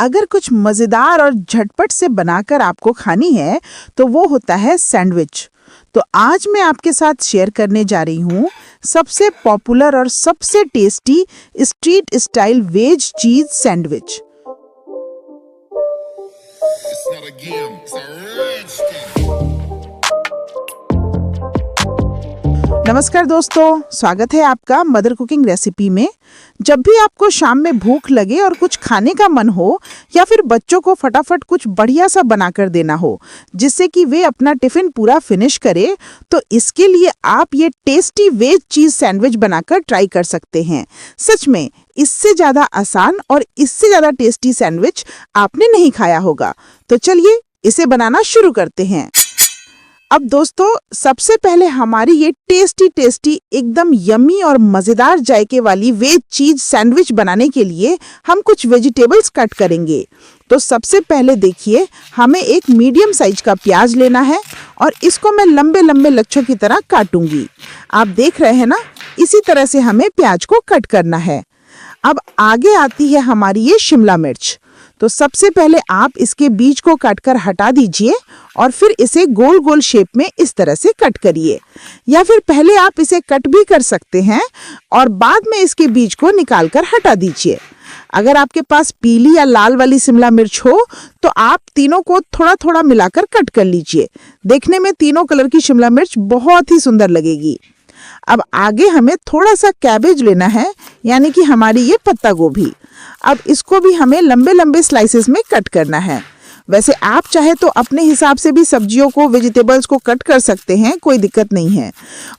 अगर कुछ मज़ेदार और झटपट से बनाकर आपको खानी है तो वो होता है सैंडविच। तो आज मैं आपके साथ शेयर करने जा रही हूँ सबसे पॉपुलर और सबसे tasty street style veg cheese sandwich. It's not a game, it's a rich thing. नमस्कार दोस्तों, स्वागत है आपका मदर कुकिंग रेसिपी में। जब भी आपको शाम में भूख लगे और कुछ खाने का मन हो या फिर बच्चों को फटाफट कुछ बढ़िया सा बनाकर देना हो जिससे कि वे अपना टिफिन पूरा फिनिश करे, तो इसके लिए आप ये टेस्टी वेज चीज सैंडविच बनाकर ट्राई कर सकते हैं। सच में इससे ज़्यादा आसान और इससे ज़्यादा टेस्टी सैंडविच आपने नहीं खाया होगा। तो चलिए इसे बनाना शुरू करते हैं। अब दोस्तों, सबसे पहले हमारी ये टेस्टी एकदम यम्मी और मज़ेदार जायके वाली वेज चीज सैंडविच बनाने के लिए हम कुछ वेजिटेबल्स कट करेंगे। तो सबसे पहले देखिए, हमें एक मीडियम साइज का प्याज लेना है और इसको मैं लंबे लंबे लच्छों की तरह काटूंगी। आप देख रहे हैं ना, इसी तरह से हमें प्याज को कट करना है। अब आगे आती है हमारी ये शिमला मिर्च। तो सबसे पहले आप इसके बीज को काटकर हटा दीजिए और फिर इसे गोल गोल शेप में इस तरह से कट करिए, या फिर पहले आप इसे कट भी कर सकते हैं और बाद में इसके बीज को निकालकर हटा दीजिए। अगर आपके पास पीली या लाल वाली शिमला मिर्च हो तो आप तीनों को थोड़ा थोड़ा मिलाकर कट कर लीजिए। देखने में तीनों कलर की शिमला मिर्च बहुत ही सुंदर लगेगी। अब आगे हमें थोड़ा सा कैबेज लेना है, यानी कि हमारी ये पत्ता गोभी। अब इसको भी हमें लंबे लंबे स्लाइसेस में कट करना है। वैसे आप चाहे तो अपने हिसाब से भी सब्जियों को, वेजिटेबल्स को कट कर सकते हैं, कोई दिक्कत नहीं है,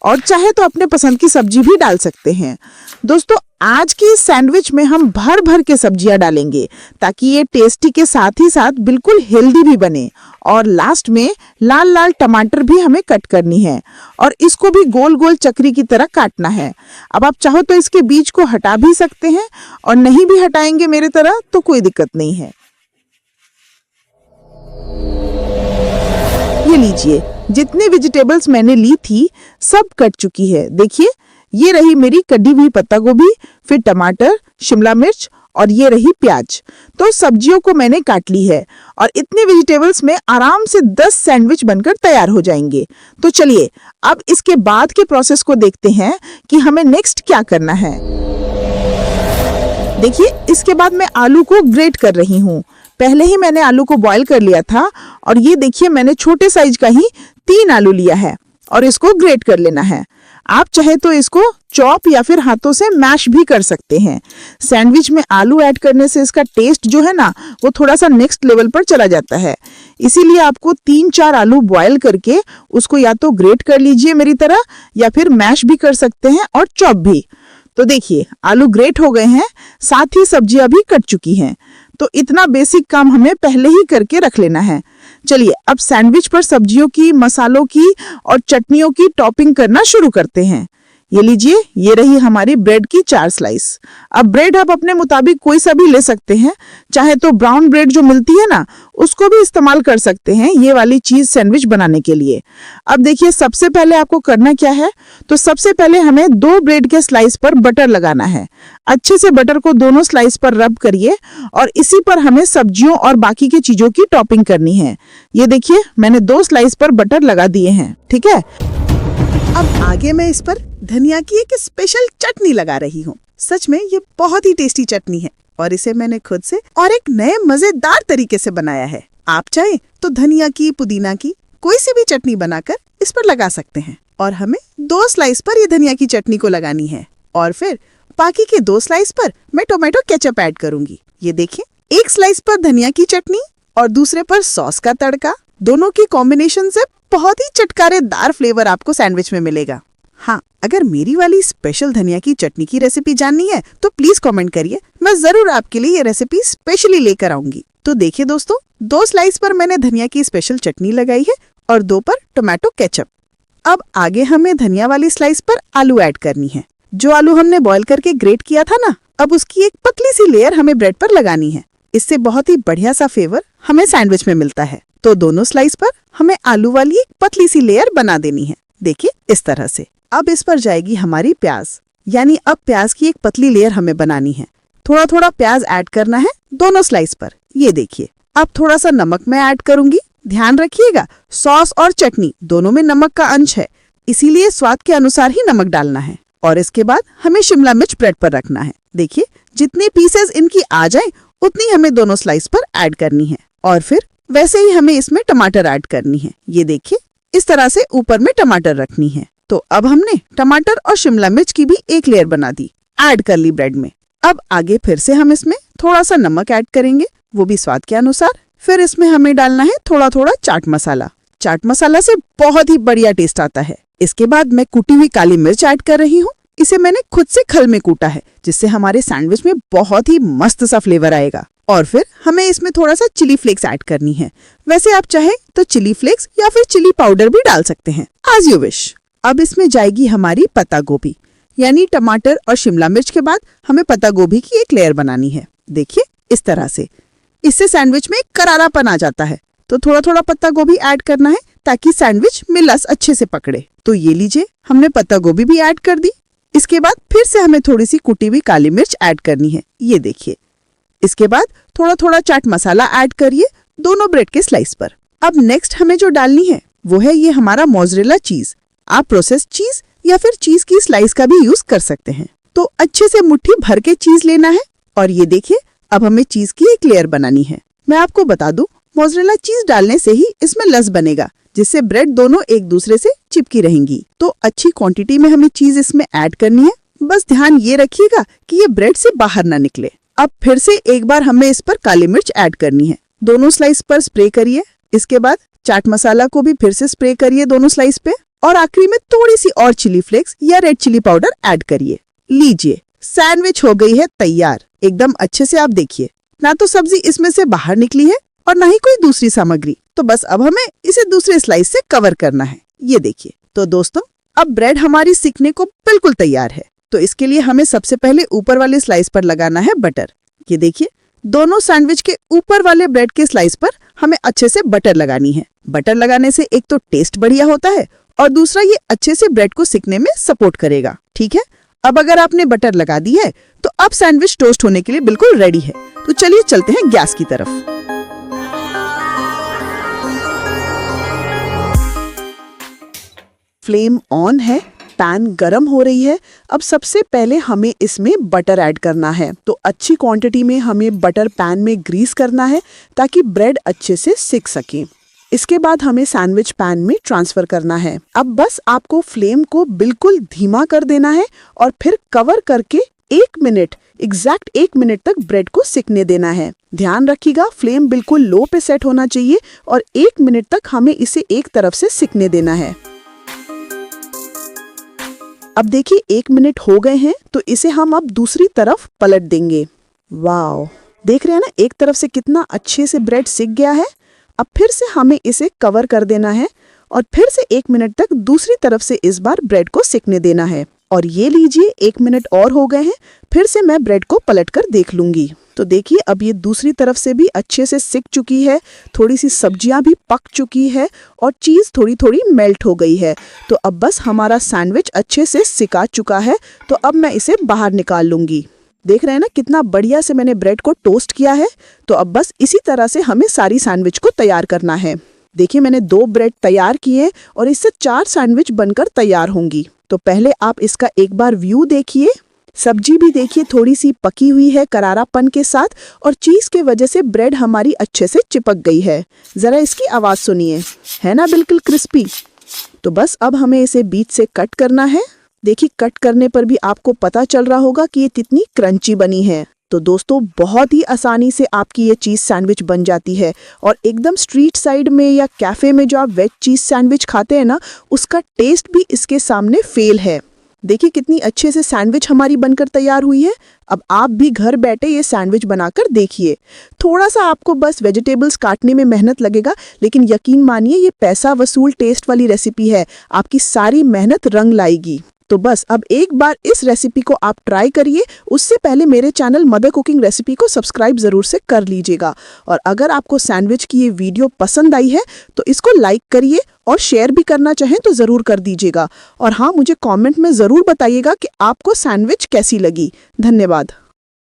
और चाहे तो अपने पसंद की सब्जी भी डाल सकते हैं। दोस्तों, आज की इस सैंडविच में हम भर भर के सब्जियां डालेंगे ताकि ये टेस्टी के साथ ही साथ बिल्कुल हेल्दी भी बने। और लास्ट में लाल लाल टमाटर भी हमें कट करनी है और इसको भी गोल गोल चक्री की तरह काटना है। अब आप चाहो तो इसके बीज को हटा भी सकते हैं, और नहीं भी हटाएंगे मेरे तरह तो कोई दिक्कत नहीं है। ये लीजिए, जितने वेजिटेबल्स मैंने ली थी सब कट चुकी है। देखिए, ये रही मेरी कटी हुई पत्ता गोभी, फिर टमाटर, शिमला मिर्च और ये रही प्याज। तो सब्जियों को मैंने काट ली है और इतने वेजिटेबल्स में आराम से 10 सैंडविच बनकर तैयार हो जाएंगे। तो चलिए अब इसके बाद के प्रोसेस को देखते हैं कि हमें नेक्स्ट क्या करना है। देखिए, इसके बाद मैं आलू को ग्रेट कर रही हूँ। पहले ही मैंने आलू को बॉईल कर लिया था और ये देखिए, मैंने छोटे साइज का ही 3 आलू लिया है और इसको ग्रेट कर लेना है। आप चाहे तो इसको चॉप या फिर हाथों से मैश भी कर सकते हैं। सैंडविच में आलू ऐड करने से इसका टेस्ट जो है ना, वो थोड़ा सा नेक्स्ट लेवल पर चला जाता है। इसीलिए आपको 3-4 आलू बॉयल करके उसको या तो ग्रेट कर लीजिए मेरी तरह, या फिर मैश भी कर सकते हैं और चॉप भी। तो देखिए, आलू ग्रेट हो गए हैं, साथ ही सब्जियां भी कट चुकी हैं। तो इतना बेसिक काम हमें पहले ही करके रख लेना है। चलिए अब सैंडविच पर सब्जियों की, मसालों की और चटनियों की टॉपिंग करना शुरू करते हैं। ये लीजिए, ये रही हमारी ब्रेड की 4 स्लाइस। अब ब्रेड आप अपने मुताबिक कोई सा भी ले सकते हैं, चाहे तो ब्राउन ब्रेड जो मिलती है ना, उसको भी इस्तेमाल कर सकते हैं ये वाली चीज सैंडविच बनाने के लिए। अब देखिए, सबसे पहले आपको करना क्या है। तो सबसे पहले हमें 2 ब्रेड के स्लाइस पर बटर लगाना है। अच्छे से बटर को दोनों स्लाइस पर रब करिए और इसी पर हमें सब्जियों और बाकी की चीजों की टॉपिंग करनी है। ये देखिए, मैंने 2 स्लाइस पर बटर लगा दिए हैं, ठीक है। अब आगे मैं इस पर धनिया की एक स्पेशल चटनी लगा रही हूँ। सच में ये बहुत ही टेस्टी चटनी है और इसे मैंने खुद से और एक नए मजेदार तरीके से बनाया है। आप चाहे तो धनिया की, पुदीना की कोई सी भी चटनी बनाकर इस पर लगा सकते हैं। और हमें 2 स्लाइस पर ये धनिया की चटनी को लगानी है और फिर बाकी के 2 स्लाइस पर मैं टोमेटो केचप ऐड करूंगी। ये देखिए, 1 स्लाइस पर धनिया की चटनी और दूसरे पर सॉस का तड़का। दोनों की कॉम्बिनेशन से बहुत ही चटकारेदार फ्लेवर आपको सैंडविच में मिलेगा। हाँ, अगर मेरी वाली स्पेशल धनिया की चटनी की रेसिपी जाननी है तो प्लीज कमेंट करिए, मैं जरूर आपके लिए ये रेसिपी स्पेशली लेकर आऊंगी। तो देखिए दोस्तों, 2 स्लाइस पर मैंने धनिया की स्पेशल चटनी लगाई है और 2 पर टोमेटो केचप। अब आगे हमें धनिया वाली स्लाइस पर आलू ऐड करनी है। जो आलू हमने बॉईल करके ग्रेट किया था ना, अब उसकी एक पतली सी लेयर हमें ब्रेड पर लगानी है। इससे बहुत ही बढ़िया सा फ्लेवर हमें सैंडविच में मिलता है। तो दोनों स्लाइस पर हमें आलू वाली एक पतली सी लेयर बना देनी है। देखिए, इस तरह से। अब इस पर जाएगी हमारी प्याज, यानी अब प्याज की एक पतली लेयर हमें बनानी है। थोड़ा थोड़ा प्याज ऐड करना है दोनों स्लाइस पर। ये देखिए। अब थोड़ा सा नमक मैं ऐड करूंगी। ध्यान रखिएगा, सॉस और चटनी दोनों में नमक का अंश है, इसीलिए स्वाद के अनुसार ही नमक डालना है। और इसके बाद हमें शिमला मिर्च ब्रेड पर रखना है। देखिए, जितनी पीसेस इनकी आ जाए उतनी हमें दोनों स्लाइस पर ऐड करनी है। और फिर वैसे ही हमें इसमें टमाटर ऐड करनी है। ये देखिए, इस तरह से ऊपर में टमाटर रखनी है। तो अब हमने टमाटर और शिमला मिर्च की भी एक लेयर बना दी, ऐड कर ली ब्रेड में। अब आगे फिर से हम इसमें थोड़ा सा नमक ऐड करेंगे, वो भी स्वाद के अनुसार। फिर इसमें हमें डालना है थोड़ा थोड़ा चाट मसाला। चाट मसाला से बहुत ही बढ़िया टेस्ट आता है। इसके बाद मैं कुटी हुई काली मिर्च ऐड कर रही हूँ। इसे मैंने खुद से खल में कूटा है, जिससे हमारे सैंडविच में बहुत ही मस्त सा फ्लेवर आएगा। और फिर हमें इसमें थोड़ा सा चिली फ्लेक्स ऐड करनी है। वैसे आप चाहे तो चिली फ्लेक्स या फिर चिली पाउडर भी डाल सकते हैं, एज यू विश। अब इसमें जाएगी हमारी पत्ता गोभी, यानी टमाटर और शिमला मिर्च के बाद हमें पत्ता गोभी की एक लेयर बनानी है। देखिए, इस तरह से। इससे सैंडविच में एक करारापन आ जाता है, तो थोड़ा थोड़ा पत्ता गोभी ऐड करना है ताकि सैंडविच मिलस अच्छे से पकड़े। तो ये लीजिए, हमने पत्ता गोभी भी ऐड कर दी। इसके बाद फिर से हमें थोड़ी सी कुटी हुई काली मिर्च ऐड करनी है। ये देखिए। इसके बाद थोड़ा थोड़ा चाट मसाला ऐड करिए दोनों ब्रेड के स्लाइस पर। अब नेक्स्ट हमें जो डालनी है वो है ये हमारा मोज़रेला चीज। आप प्रोसेस्ड चीज या फिर चीज की स्लाइस का भी यूज कर सकते हैं। तो अच्छे से मुट्ठी भर के चीज लेना है। और ये देखिए, अब हमें चीज की एक लेयर बनानी है। मैं आपको बता दूं, मोज़रेला चीज डालने से ही इसमें लस बनेगा, जिससे ब्रेड दोनों एक दूसरे से चिपकी रहेंगी। तो अच्छी क्वांटिटी में हमें चीज इसमें ऐड करनी है। बस ध्यान ये रखिएगा कि ये ब्रेड से बाहर ना निकले। अब फिर से एक बार हमें इस पर काली मिर्च ऐड करनी है। दोनों स्लाइस पर स्प्रे करिए। इसके बाद चाट मसाला को भी फिर से स्प्रे करिए दोनों स्लाइस पे। और आखिरी में थोड़ी सी और चिली फ्लेक्स या रेड चिली पाउडर ऐड करिए। लीजिए, सैंडविच हो गई है तैयार। एकदम अच्छे से आप देखिए, ना तो सब्जी इसमें से बाहर निकली है और ना ही कोई दूसरी सामग्री। तो बस अब हमें इसे दूसरे स्लाइस से कवर करना है। ये देखिए। तो दोस्तों, अब ब्रेड हमारी सिकने को बिल्कुल तैयार है। तो इसके लिए हमें सबसे पहले ऊपर वाले स्लाइस पर लगाना है बटर। ये देखिए, दोनों सैंडविच के ऊपर वाले ब्रेड के स्लाइस पर हमें अच्छे से बटर लगानी है। बटर लगाने से एक तो टेस्ट बढ़िया होता है और दूसरा ये अच्छे से ब्रेड को सिकने में सपोर्ट करेगा। ठीक है, अब अगर आपने बटर लगा दी है तो अब सैंडविच टोस्ट होने के लिए बिल्कुल रेडी है। तो चलिए चलते हैं गैस की तरफ। फ्लेम ऑन है, पैन गरम हो रही है। अब सबसे पहले हमें इसमें बटर ऐड करना है। तो अच्छी क्वांटिटी में हमें बटर पैन में ग्रीस करना है ताकि ब्रेड अच्छे से सिक सके। इसके बाद हमें सैंडविच पैन में ट्रांसफर करना है। अब बस आपको फ्लेम को बिल्कुल धीमा कर देना है और फिर कवर करके 1 मिनट, एग्जैक्ट 1 मिनट तक ब्रेड को सिकने देना है। ध्यान रखिएगा, फ्लेम बिल्कुल लो पे सेट होना चाहिए और 1 मिनट तक हमें इसे एक तरफ से सिकने देना है। अब देखिए 1 मिनट हो गए हैं, तो इसे हम अब दूसरी तरफ पलट देंगे। वाओ, देख रहे हैं ना, एक तरफ से कितना अच्छे से ब्रेड सिक गया है। अब फिर से हमें इसे कवर कर देना है और फिर से 1 मिनट तक दूसरी तरफ से इस बार ब्रेड को सिकने देना है। और ये लीजिए, 1 मिनट और हो गए हैं। फिर से मैं ब्रेड को पलट कर देख लूंगी। तो देखिए, अब ये दूसरी तरफ से भी अच्छे से सिक चुकी है। थोड़ी सी सब्जियां भी पक चुकी है और चीज थोड़ी थोड़ी मेल्ट हो गई है। तो अब बस हमारा सैंडविच अच्छे से सिका चुका है। तो अब मैं इसे बाहर निकाल लूंगी। देख रहे हैं ना कितना बढ़िया से मैंने ब्रेड को टोस्ट किया है। तो अब बस इसी तरह से हमें सारी सैंडविच को तैयार करना है। देखिए, मैंने 2 ब्रेड तैयार किए और इससे 4 सैंडविच बनकर तैयार होंगी। तो पहले आप इसका एक बार व्यू देखिए। सब्जी भी देखिए थोड़ी सी पकी हुई है करारापन के साथ, और चीज के वजह से ब्रेड हमारी अच्छे से चिपक गई है। जरा इसकी आवाज सुनिए, है ना बिल्कुल क्रिस्पी। तो बस अब हमें इसे बीच से कट करना है। देखिए, कट करने पर भी आपको पता चल रहा होगा कि ये कितनी क्रंची बनी है। तो दोस्तों, बहुत ही आसानी से आपकी ये चीज़ सैंडविच बन जाती है और एकदम स्ट्रीट साइड में या कैफ़े में जो आप वेज चीज़ सैंडविच खाते हैं ना, उसका टेस्ट भी इसके सामने फेल है। देखिए कितनी अच्छे से सैंडविच हमारी बनकर तैयार हुई है। अब आप भी घर बैठे ये सैंडविच बनाकर देखिए। थोड़ा सा आपको बस वेजिटेबल्स काटने में मेहनत लगेगा, लेकिन यकीन मानिए ये पैसा वसूल टेस्ट वाली रेसिपी है। आपकी सारी मेहनत रंग लाएगी। तो बस अब एक बार इस रेसिपी को आप ट्राई करिए। उससे पहले मेरे चैनल मदर कुकिंग रेसिपी को सब्सक्राइब ज़रूर से कर लीजिएगा। और अगर आपको सैंडविच की ये वीडियो पसंद आई है तो इसको लाइक करिए और शेयर भी करना चाहें तो ज़रूर कर दीजिएगा। और हाँ, मुझे कमेंट में ज़रूर बताइएगा कि आपको सैंडविच कैसी लगी। धन्यवाद।